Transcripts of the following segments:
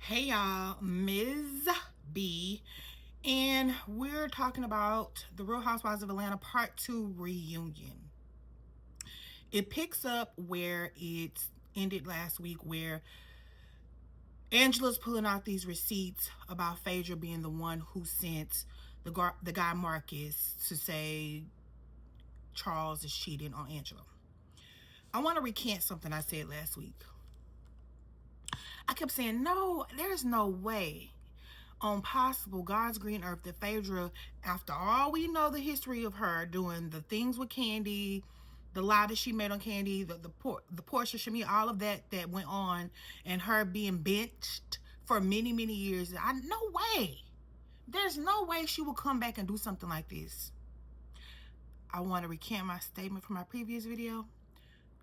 Hey y'all, Ms. B, and we're talking about the Real Housewives of Atlanta Part 2 reunion. It picks up where it ended last week, where Angela's pulling out these receipts about Phaedra being the one who sent the guy Marcus to say Charles is cheating on Angela. I want to recant something I said last week. I kept saying, no, there's no way on possible God's green earth that Phaedra, after all we know the history of her doing the things with Kandi, the lie that she made on Kandi, the Portia Shamia, all of that went on, and her being benched for many years. No way. There's no way she will come back and do something like this. I want to recant my statement from my previous video.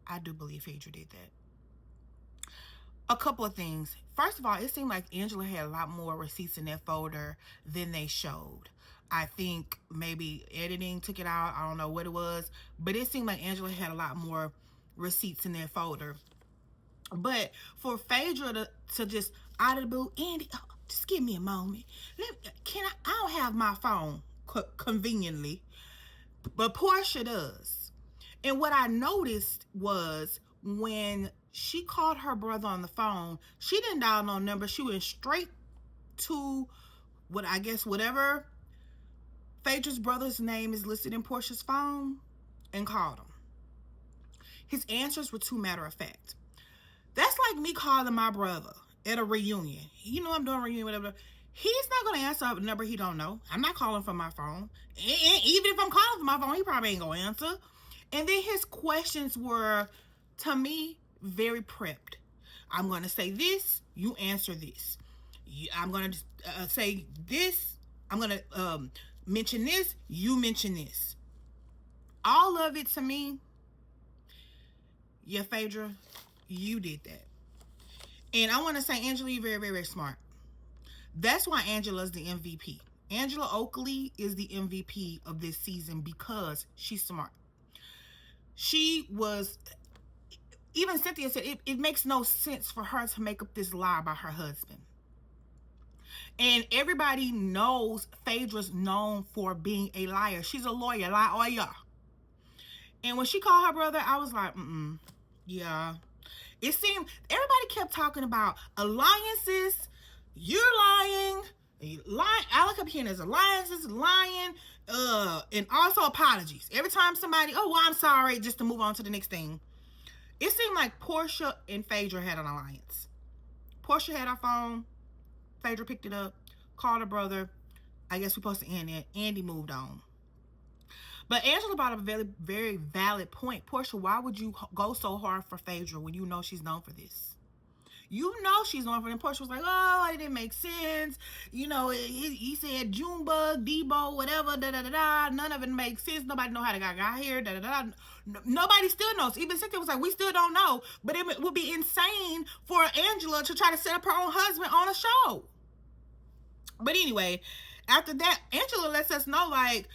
I do believe Phaedra did that. A couple of things. First of all, it seemed like Angela had a lot more receipts in that folder than they showed. I think maybe editing took it out. I don't know what it was, but it seemed like Angela had a lot more receipts in that folder. But for Phaedra to just out of the blue, Andy, just give me a moment. I don't have my phone conveniently, but Portia does. And what I noticed was when she called her brother on the phone, she didn't dial no number. She went straight to whatever Phaedra's brother's name is listed in Portia's phone and called him. His answers were too matter of fact. That's like me calling my brother at a reunion. You know I'm doing a reunion, whatever. He's not going to answer a number he don't know. I'm not calling from my phone. And even if I'm calling from my phone, he probably ain't going to answer. And then his questions were, to me, very prepped. I'm going to say this, you answer this. I'm going to say this, I'm going to mention this, you mention this. All of it to me, yeah, Phaedra, you did that. And I want to say, Angela, you're very smart. That's why Angela's the MVP. Angela Oakley is the MVP of this season because she's smart. She was, even Cynthia said, it makes no sense for her to make up this lie about her husband. And everybody knows Phaedra's known for being a liar. She's a lawyer, liar. And when she called her brother, I was like, yeah. It seemed, everybody kept talking about alliances, you're lying, all I kept hearing is alliances, lying, and also apologies. Every time somebody, oh, well, I'm sorry, just to move on to the next thing. It seemed like Portia and Phaedra had an alliance. Portia had her phone. Phaedra picked it up, called her brother. I guess we're supposed to end it. Andy moved on. But Angela brought up a very valid point. Portia, why would you go so hard for Phaedra when you know she's known for this? You know she's known for it. And Portia was like, oh, it didn't make sense. You know, he said Junebug, Debo, whatever, da-da-da-da. None of it makes sense. Nobody know how the guy got here, da-da-da. Nobody still knows. Even Cynthia was like, we still don't know. But it would be insane for Angela to try to set up her own husband on a show. But anyway, after that, Angela lets us know, like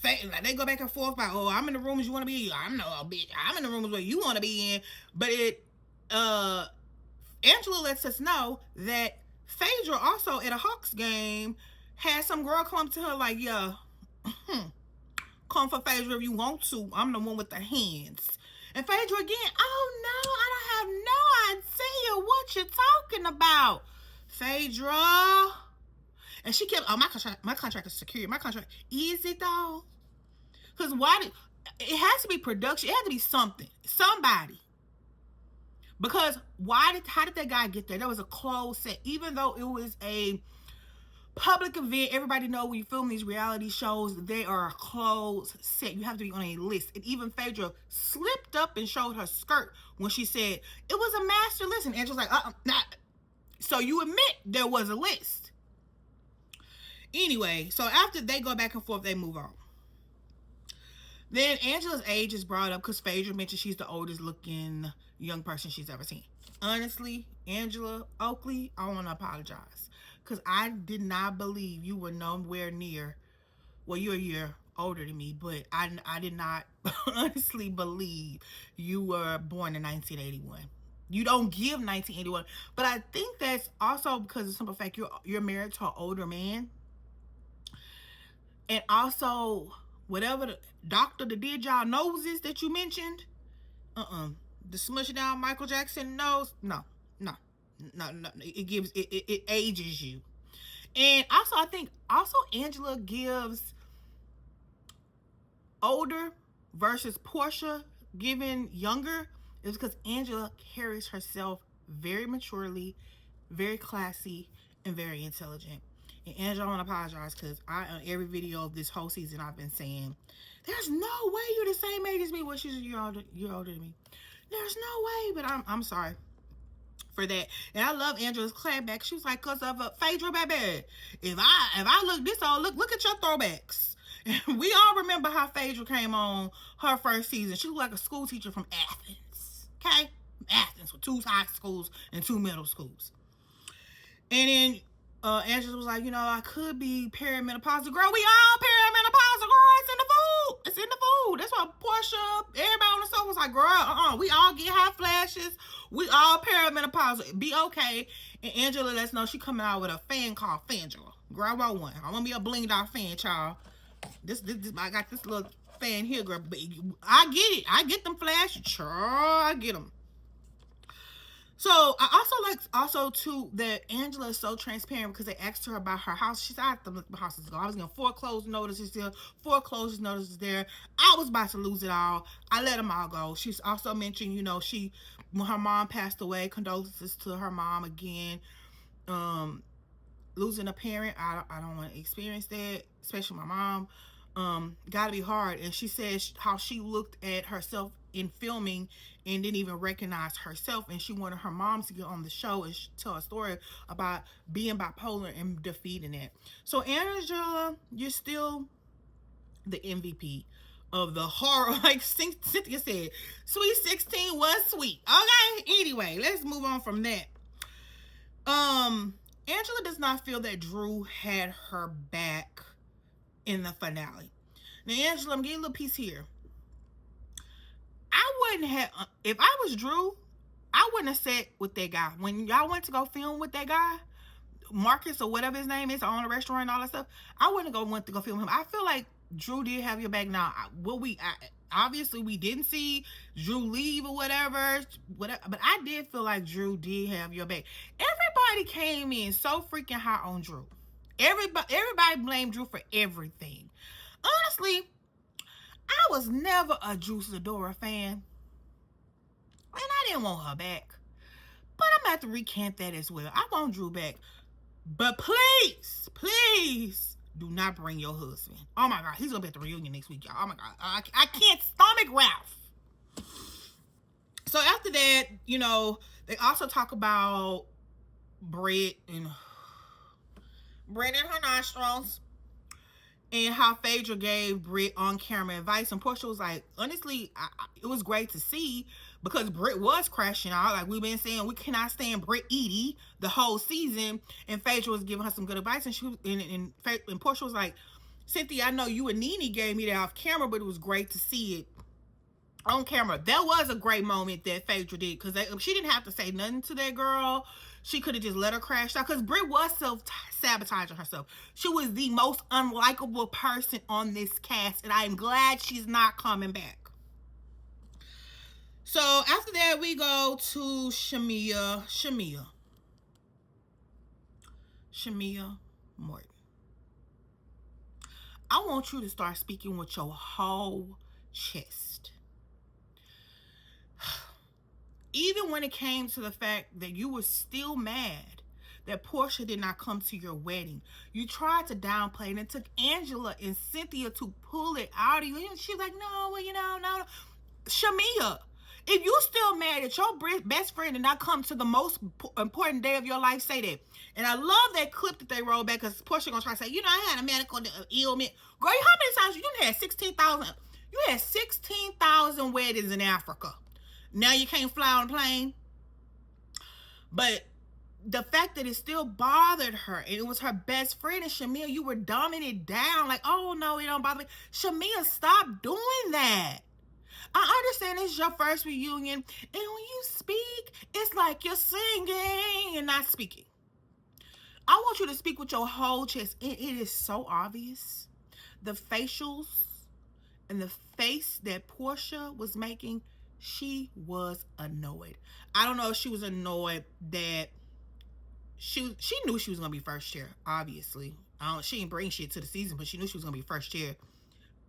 they go back and forth about, oh, I'm in the rooms you want to be in. I'm no bitch. I'm in the rooms where you want to be in. But Angela lets us know that Phaedra also at a Hawks game had some girl come up to her like, yeah, come for Phaedra if you want to. I'm the one with the hands. And Phaedra again, oh no, I don't have no idea what you're talking about, Phaedra. And she kept, oh, my contract is secure. My contract, is it though? Because it has to be production. It has to be something. Somebody. Because how did that guy get there? There was a closed set. Even though it was a public event, everybody know when you film these reality shows, they are a closed set. You have to be on a list. And even Phaedra slipped up and showed her skirt when she said, it was a master list. And Angela's like, not. So you admit there was a list. Anyway, so after they go back and forth, they move on. Then Angela's age is brought up because Phaedra mentioned she's the oldest looking young person she's ever seen. Honestly, Angela Oakley, I want to apologize because I did not believe you were nowhere near, well, you're a year older than me, but I did not honestly believe you were born in 1981. You don't give 1981. But I think that's also because of the simple fact you're married to an older man. And also, whatever the doctor that did y'all noses that you mentioned, the smush down Michael Jackson nose, no, no, no. It ages you. And also, I think also Angela gives older versus Portia giving younger is because Angela carries herself very maturely, very classy, and very intelligent. And Angela, I want to apologize because on every video of this whole season I've been saying, there's no way you're the same age as me. Well, she's a year older than me. There's no way, but I'm sorry for that. And I love Angela's clapback. She was like, cause of Phaedra, baby. If I look this old, look at your throwbacks. And we all remember how Phaedra came on her first season. She looked like a school teacher from Athens. Okay? Athens with 2 high schools and 2 middle schools. And then Angela was like, I could be perimenopausal. Girl, we all perimenopausal, girl. It's in the food. It's in the food. That's why Portia, everybody on the sofa was like, girl, we all get hot flashes. We all perimenopausal. Be okay. And Angela lets us know she coming out with a fan called Fangela. Girl, I want one. I want me a blinged out fan, child. This I got this little fan here, girl. But I get it. I get them flashes. Sure, I get them. So I also too that Angela is so transparent because they asked her about her house. She said, I have to look at my house. I was getting foreclosure notices there, foreclosure notices there. I was about to lose it all. I let them all go. She's also mentioned, when her mom passed away, condolences to her mom again. Losing a parent, I don't want to experience that, especially my mom. Gotta be hard. And she says how she looked at herself in filming and didn't even recognize herself, and she wanted her mom to get on the show and tell a story about being bipolar and defeating it. So Angela, you're still the MVP of the horror. Like Cynthia said, Sweet 16 was sweet. Okay, anyway, let's move on from that. Angela does not feel that Drew had her back in the finale. Now, Angela, I'm getting a little piece here. I wouldn't have, if I was Drew, I wouldn't have sat with that guy. When y'all went to go film with that guy, Marcus or whatever his name is, own a restaurant and all that stuff, I wouldn't have went to go film him. I feel like Drew did have your back. Now, obviously we didn't see Drew leave or whatever, but I did feel like Drew did have your back. Everybody came in so freaking hot on Drew. Everybody blamed Drew for everything. Honestly, I was never a Drew Sidora fan, and I didn't want her back. But I'm going to have to recant that as well. I want Drew back. But please, please, do not bring your husband. Oh my God, he's going to be at the reunion next week, y'all. Oh my God, I can't stomach Ralph. So after that, they also talk about Britt and her nostrils, and how Phaedra gave Britt on-camera advice. And Portia was like, honestly, it was great to see because Britt was crashing out. Like we've been saying, we cannot stand Britt Edie the whole season. And Phaedra was giving her some good advice. And and Portia was like, Cynthia, I know you and Nene gave me that off camera, but it was great to see it on camera. That was a great moment that Phaedra did because she didn't have to say nothing to that girl. She could have just let her crash out because Britt was self-sabotaging herself. She was the most unlikable person on this cast, and I am glad she's not coming back. So after that, we go to Shamea Morton. I want you to start speaking with your whole chest. Even when it came to the fact that you were still mad that Portia did not come to your wedding, you tried to downplay it, and it took Angela and Cynthia to pull it out of you. And she was like, no, no. Shamea, if you still mad that your best friend did not come to the most important day of your life, say that. And I love that clip that they rolled back because Portia gonna try to say, I had a medical ailment. Girl, how many times you had 16,000? You had 16,000 weddings in Africa. Now you can't fly on a plane. But the fact that it still bothered her, and it was her best friend, and Shamea, you were dumbing it down. Like, oh no, it don't bother me. Shamea, stop doing that. I understand this is your first reunion, and when you speak, it's like you're singing and not speaking. I want you to speak with your whole chest. It is so obvious. The facials and the face that Porsha was making, she was annoyed. I don't know if she was annoyed that she knew she was gonna be first chair. Obviously, she didn't bring shit to the season, but she knew she was gonna be first chair.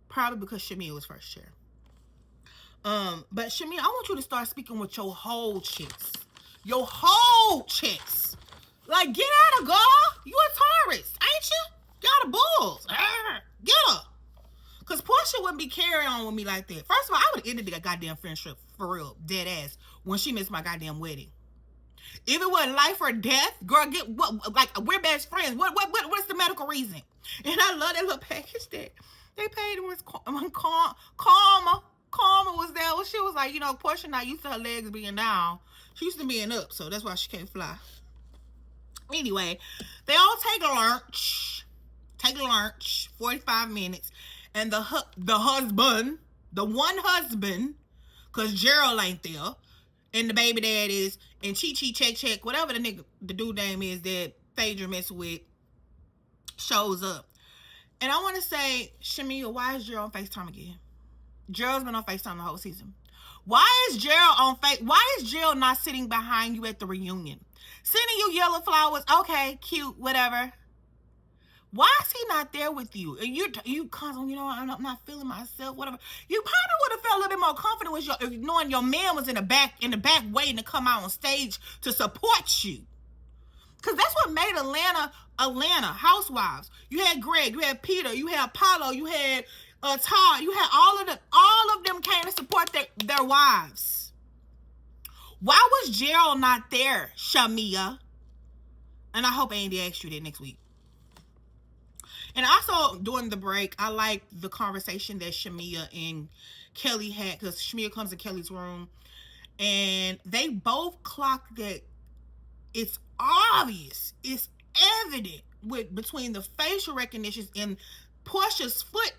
Probably because Shamea was first chair. But Shamea, I want you to start speaking with your whole chest. Your whole chest. Like, get out of girl. You a Taurus, ain't you? Y'all the bulls. Get her. Because Porsha wouldn't be carrying on with me like that. First of all, I would have ended the goddamn friendship for real, dead ass, when she missed my goddamn wedding. If it was life or death, girl, get what? Like, we're best friends. What's the medical reason? And I love that little package that they paid. It was Karma was there. Well, she was like, you know, Porsha not used to her legs being down. She used to being up, so that's why she can't fly. Anyway, they all take lunch. 45 minutes. And the husband, the one husband, because Gerald ain't there, and the baby dad is, and Chi check, whatever the dude name is that Phaedra mess with, shows up. And I want to say, Shamea, why is Gerald on FaceTime again? Gerald's been on FaceTime the whole season. Why is Gerald not sitting behind you at the reunion? Sending you yellow flowers, okay, cute, whatever. Why is he not there with you? And you constantly, you know, I'm not feeling myself, whatever. You probably would have felt a little bit more confident with knowing your man was in the back waiting to come out on stage to support you. Because that's what made Atlanta Housewives. You had Greg, you had Peter, you had Apollo, you had Todd, you had all of them came to support their wives. Why was Gerald not there, Shamea? And I hope Andy asked you that next week. And also, during the break, I liked the conversation that Shamea and Kelly had, because Shamea comes in Kelly's room, and they both clocked that it's obvious, it's evident between the facial recognitions and Porsha's foot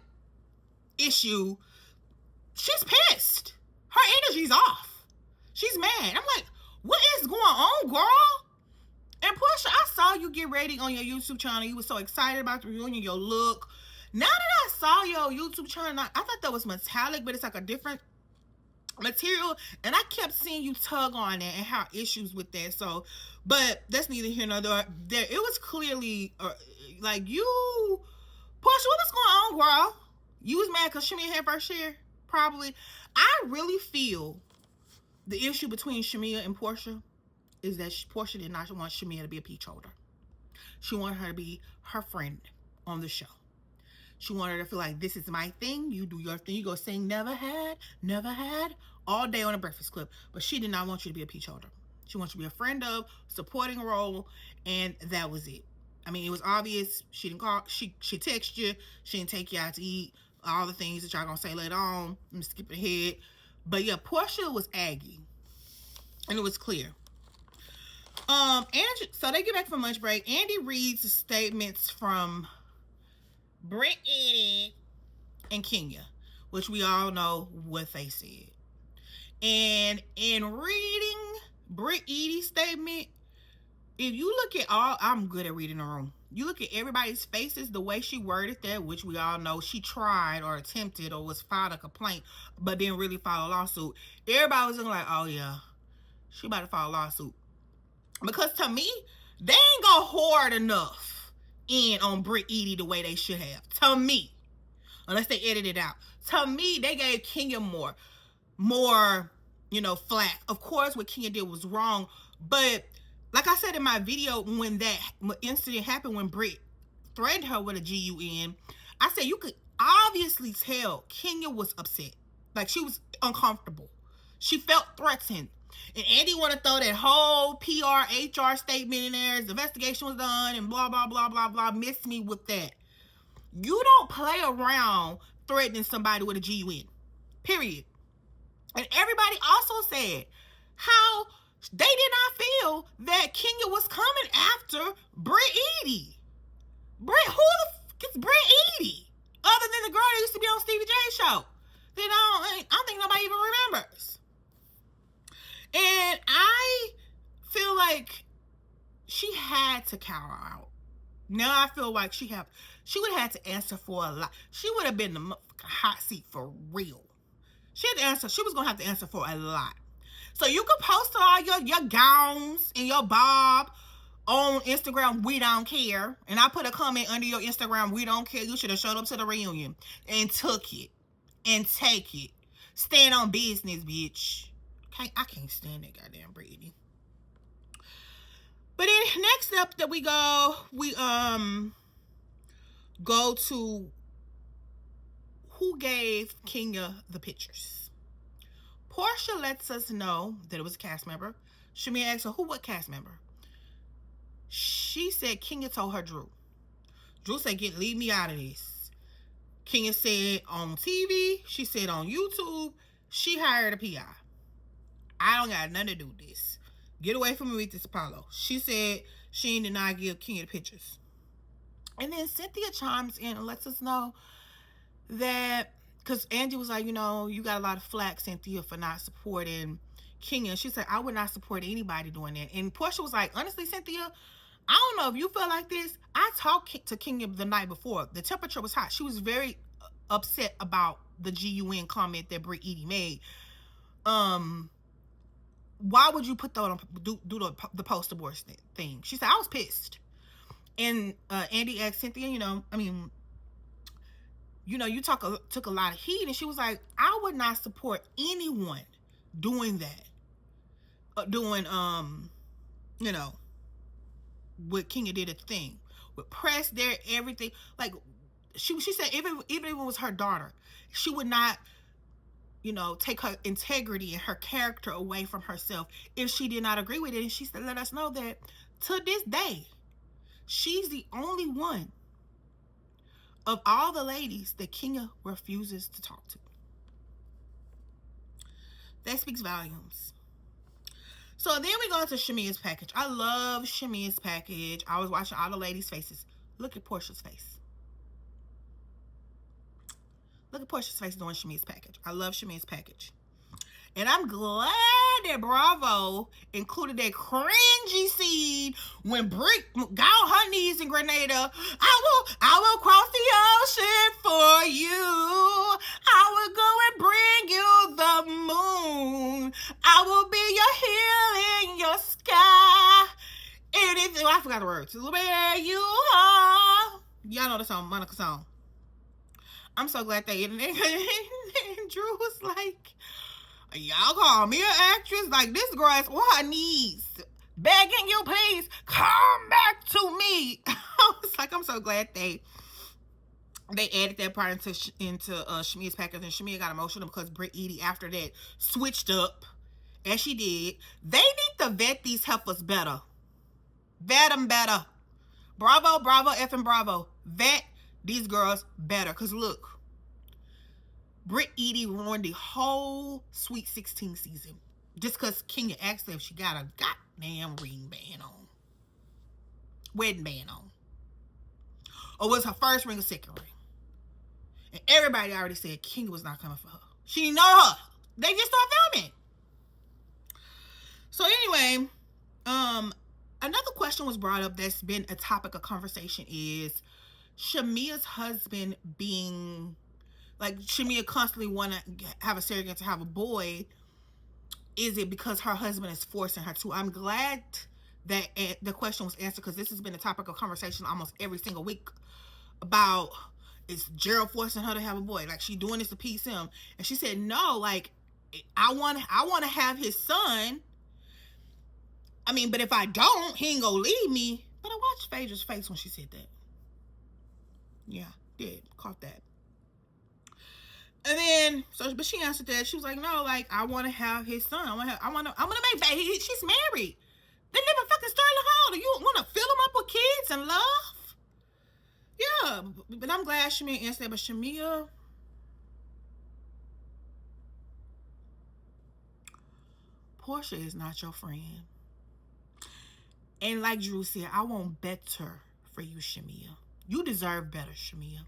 issue. She's pissed. Her energy's off. She's mad. I'm like, what is going on, girl? And Porsha, I saw you get ready on your YouTube channel. You were so excited about the reunion, your look. Now that I saw your YouTube channel, I thought that was metallic, but it's like a different material. And I kept seeing you tug on it and have issues with that. So, but that's neither here nor there. It was clearly like you, Porsha, what was going on, girl? You was mad because Shamea had first share? Probably. I really feel the issue between Shamea and Porsha is that Porsha did not want Shamea to be a peach holder. She wanted her to be her friend on the show. She wanted her to feel like, this is my thing. You do your thing. You go sing never had, all day on a Breakfast Club. But she did not want you to be a peach holder. She wants you to be a friend of, supporting role, and that was it. I mean, it was obvious. She didn't call. She texted you. She didn't take you out to eat. All the things that y'all gonna say later on. I'm skipping ahead. But yeah, Porsha was aggy. And it was clear. So they get back from lunch break. Andy reads the statements from Britt and Kenya, which we all know what they said. And in reading Britt-Edie's statement, if you look at I'm good at reading the room. You look at everybody's faces, the way she worded that, which we all know she tried or attempted or was filed a complaint, but didn't really file a lawsuit. Everybody was looking like, oh yeah, she about to file a lawsuit. Because to me, they ain't go hard enough in on Britt-Edie the way they should have. To me. Unless they edit it out. To me, they gave Kenya more, flack. Of course, what Kenya did was wrong. But, like I said in my video, when that incident happened, when Britt threatened her with a GUN, I said you could obviously tell Kenya was upset. Like, she was uncomfortable. She felt threatened. And Andy want to throw that whole PR, HR statement in there. The investigation was done and blah, blah, blah, blah, blah. Miss me with that. You don't play around threatening somebody with a GUN. Period. And everybody also said how they did not feel that Kenya was coming after Britt-Edie. Who the fuck is Britt-Edie? Other than the girl that used to be on Stevie J's show. I don't think nobody even she had to cower out. Now I feel like she would have had to answer for a lot. She would have been the hot seat for real. She had to answer. She was gonna have to answer for a lot. So you could post all your gowns and your bob on Instagram. We don't care. And I put a comment under your Instagram. We don't care. You should have showed up to the reunion and took it and take it. Stand on business, bitch. I can't stand that goddamn Brittany. But then next up that we go to who gave Kenya the pictures. Porsha lets us know that it was a cast member. Shamea asks her, what cast member? She said Kenya told her Drew. Drew said, leave me out of this. Kenya said on TV, she said on YouTube, she hired a PI. I don't got nothing to do with this. Get away from me with this Apollo. She said she did not give Kenya the pictures. And then Cynthia chimes in and lets us know that, because Angie was like, you got a lot of flack, Cynthia, for not supporting Kenya. She said, I would not support anybody doing that. And Porsha was like, honestly, Cynthia, I don't know if you feel like this. I talked to Kenya the night before. The temperature was hot. She was very upset about the GUN comment that Britt Edie made. Why would you put that on, do the poster board thing? She said, I was pissed. And Andy asked Cynthia, you took a lot of heat. And she was like, I would not support anyone doing that. What Kenya did at the thing. With press there, everything. Like, she said, even if it was her daughter, she would not, take her integrity and her character away from herself if she did not agree with it. And she said, let us know that to this day, she's the only one of all the ladies that Kenya refuses to talk to. That speaks volumes. So then we go into Shamea's package. I love Shamea's package. I was watching all the ladies' faces. Look at Porsha's face. Look at Porsha's face doing Shamea's package. I love Shamea's package. And I'm glad that Bravo included that cringy scene when Britt got on her knees in Grenada. I will cross the ocean for you. I will go and bring you the moon. I will be your hill in your sky. Anything. I forgot the words. Where you are. Y'all know the song, Monica song. I'm so glad they and Drew was like, y'all call me an actress? Like, this girl is on her knees begging you, please come back to me. I was like, I'm so glad they added that part into Shamea's package. And Shamea got emotional because Britt Edie after that switched up as she did. They need to vet these heifers better. Vet them better. Bravo, effing Bravo. Vet these girls better. Because look, Britt Edie ruined the whole Sweet 16 season just because Kenya asked her if she got a goddamn ring band on. Wedding band on. Or was her first ring or second ring? And everybody already said Kenya was not coming for her. She didn't know her. They just started filming. So anyway, another question was brought up that's been a topic of conversation is Shamea's husband being, like, Shamea constantly want to have a surrogate to have a boy. Is it because her husband is forcing her to? I'm glad that the question was answered because this has been a topic of conversation almost every single week about, is Gerald forcing her to have a boy? Like, she doing this to appease him? And she said, no, like, I want to have his son. I mean, but if I don't, he ain't gonna leave me. But I watched Phaedra's face when she said that. Yeah, did. Caught that. And then, but she answered that. She was like, no, like, I want to have his son. I'm gonna make that. She's married. They live in fucking Sterling Hall. Do you want to fill them up with kids and love? Yeah, but I'm glad Shamea answered that. But Shamea, Porsha is not your friend. And like Drew said, I want better for you, Shamea. You deserve better, Shamea.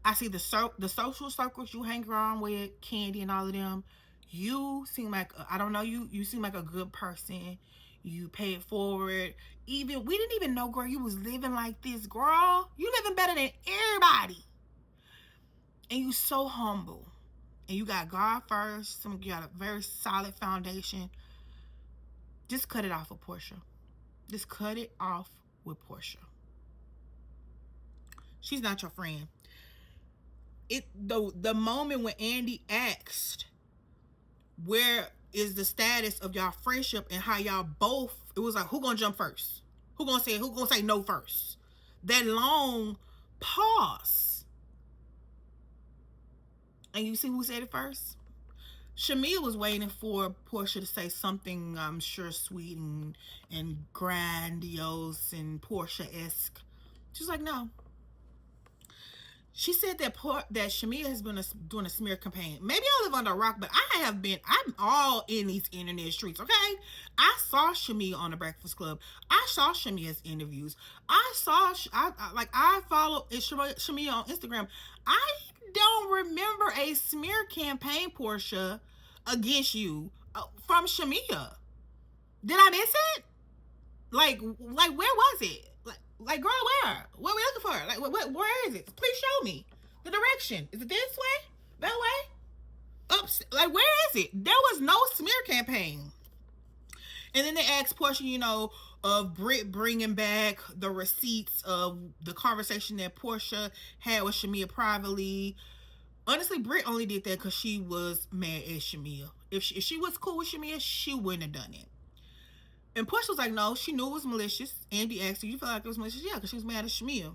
I see the social circles you hang around with, Candy and all of them. You seem like, I don't know, you seem like a good person. You pay it forward. Even we didn't even know, girl, you was living like this, girl. You living better than everybody. And you so humble. And you got God first. You got a very solid foundation. Just cut it off with Porsha. Just cut it off with Porsha. She's not your friend. The moment when Andy asked, where is the status of y'all friendship and how y'all both, it was like, who gonna jump first? Who gonna say no first? That long pause. And you see who said it first? Shamea was waiting for Porsha to say something, I'm sure, sweet and grandiose and Porsha-esque. She's like, no. She said that Shamea has been doing a smear campaign. Maybe I live under a rock, but I'm all in these internet streets, okay? I saw Shamea on the Breakfast Club. I saw Shamea's interviews. I follow Shamea on Instagram. I don't remember a smear campaign, Porsha, against you from Shamea. Did I miss it? Like where was it? Like, girl, where? What are we looking for? Like, where is it? Please show me the direction. Is it this way? That way? Oops. Like, where is it? There was no smear campaign. And then they asked Porsha, of Britt bringing back the receipts of the conversation that Porsha had with Shamea privately. Honestly, Britt only did that because she was mad at Shamea. If she was cool with Shamea, she wouldn't have done it. And Porsha was like, no, she knew it was malicious. Andy asked her, you feel like it was malicious? Yeah, because she was mad at Shamea.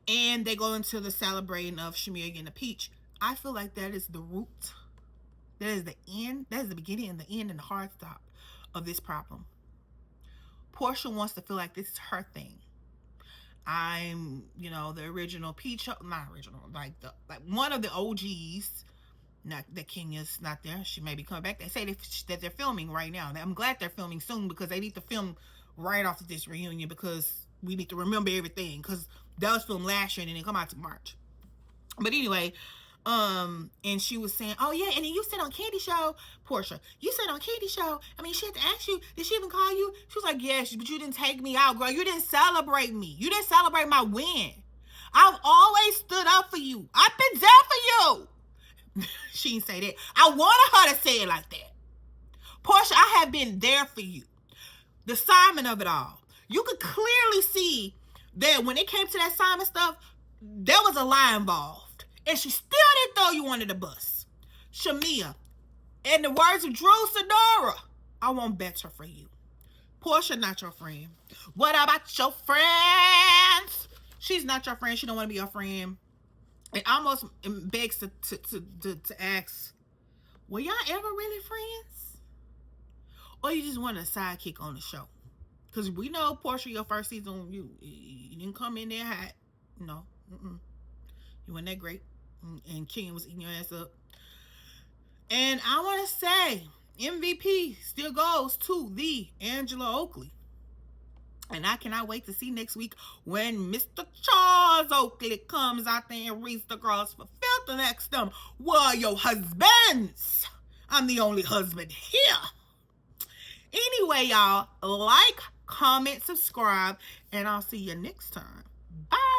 And they go into the celebrating of Shamea getting a peach. I feel like that is the root. That is the end. That is the beginning and the end and the hard stop of this problem. Porsha wants to feel like this is her thing. I'm, the original peach, not original, like one of the OGs. Not that Kenya's not there. She may be coming back. They say that they're filming right now. I'm glad they're filming soon because they need to film right after this reunion because we need to remember everything because that was filmed last year and didn't come out to March. But anyway, and she was saying, oh yeah, and then you said on Candy Show, Porsha, you said on Candy Show, I mean, she had to ask you, did she even call you? She was like, yes, but you didn't take me out, girl. You didn't celebrate me. You didn't celebrate my win. I've always stood up for you. I've been there for you. She didn't say that. I wanted her to say it like that. Porsha, I have been there for you. The Simon of it all. You could clearly see that when it came to that Simon stuff, there was a lie involved. And she still didn't throw you under the bus. Shamea, in the words of Drew Sidora, I won't better for you. Porsha, not your friend. What about your friends? She's not your friend. She don't want to be your friend. It almost begs to ask, were y'all ever really friends? Or you just wanted a sidekick on the show? Because we know, Porsha, your first season, you didn't come in there hot. No. You weren't that great. And King was eating your ass up. And I want to say, MVP still goes to the Angela Oakley. And I cannot wait to see next week when Mr. Charles Oakley comes out there and reads the girls for filth and asks them, where are your husbands? I'm the only husband here. Anyway, y'all, like, comment, subscribe, and I'll see you next time. Bye.